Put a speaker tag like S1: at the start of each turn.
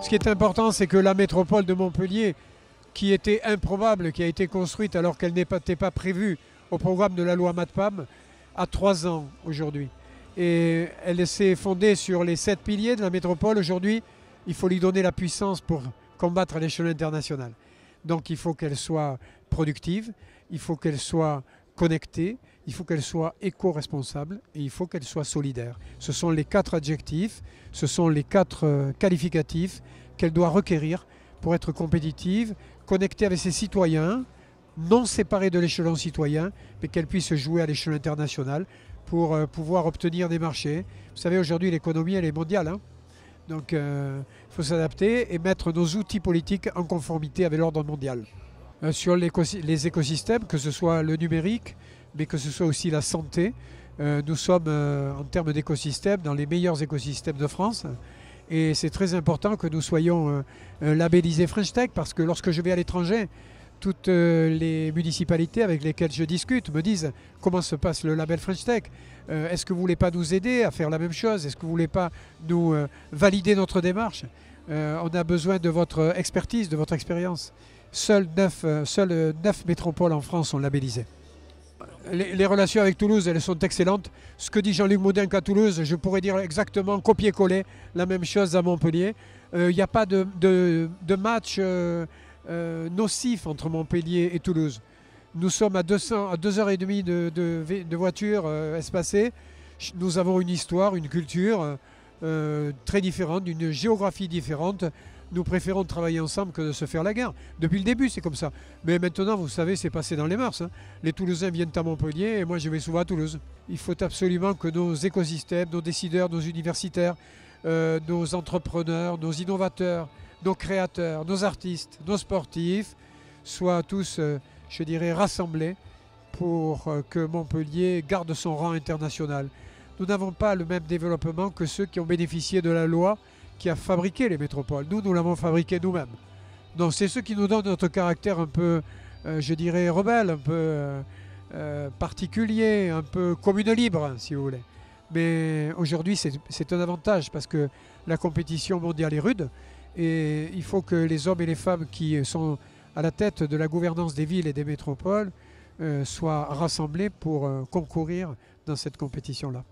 S1: Ce qui est important, c'est que la métropole de Montpellier, qui était improbable, qui a été construite alors qu'elle n'était pas prévue au programme de la loi MATPAM, a 3 ans aujourd'hui. Et elle s'est fondée sur les 7 piliers de la métropole. Aujourd'hui, il faut lui donner la puissance pour combattre à l'échelle internationale. Donc il faut qu'elle soit productive, il faut qu'elle soit connectée, il faut qu'elle soit éco-responsable et il faut qu'elle soit solidaire. Ce sont les 4 adjectifs, ce sont les 4 qualificatifs qu'elle doit requérir pour être compétitive, connectée avec ses citoyens, non séparée de l'échelon citoyen, mais qu'elle puisse jouer à l'échelle internationale pour pouvoir obtenir des marchés. Vous savez, aujourd'hui, l'économie, elle est mondiale. Hein. Donc, il faut s'adapter et mettre nos outils politiques en conformité avec l'ordre mondial. Sur les écosystèmes, que ce soit le numérique, mais que ce soit aussi la santé, nous sommes, en termes d'écosystèmes, dans les meilleurs écosystèmes de France. Et c'est très important que nous soyons labellisés French Tech, parce que lorsque je vais à l'étranger, toutes les municipalités avec lesquelles je discute me disent comment se passe le label French Tech. Est-ce que vous ne voulez pas nous aider à faire la même chose? Est-ce que vous ne voulez pas nous valider notre démarche? On a besoin de votre expertise, de votre expérience. Seules 9 métropoles en France sont labellisées. Les relations avec Toulouse, elles sont excellentes. Ce que dit Jean-Luc Modin qu'à Toulouse, je pourrais dire exactement copier-coller la même chose à Montpellier. Il n'y a pas de match nocif entre Montpellier et Toulouse. Nous sommes à 2h30 de voiture espacée. Nous avons une histoire, une culture très différente, une géographie différente. Nous préférons travailler ensemble que de se faire la guerre. Depuis le début, c'est comme ça. Mais maintenant, vous savez, c'est passé dans les mœurs. Hein. Les Toulousains viennent à Montpellier et moi, je vais souvent à Toulouse. Il faut absolument que nos écosystèmes, nos décideurs, nos universitaires, nos entrepreneurs, nos innovateurs, nos créateurs, nos artistes, nos sportifs soient tous, je dirais, rassemblés pour que Montpellier garde son rang international. Nous n'avons pas le même développement que ceux qui ont bénéficié de la loi qui a fabriqué les métropoles. Nous l'avons fabriqué nous-mêmes. Donc c'est ce qui nous donne notre caractère un peu, je dirais, rebelle, un peu particulier, un peu commune libre, si vous voulez. Mais aujourd'hui, c'est un avantage parce que la compétition mondiale est rude et il faut que les hommes et les femmes qui sont à la tête de la gouvernance des villes et des métropoles soient rassemblés pour concourir dans cette compétition-là.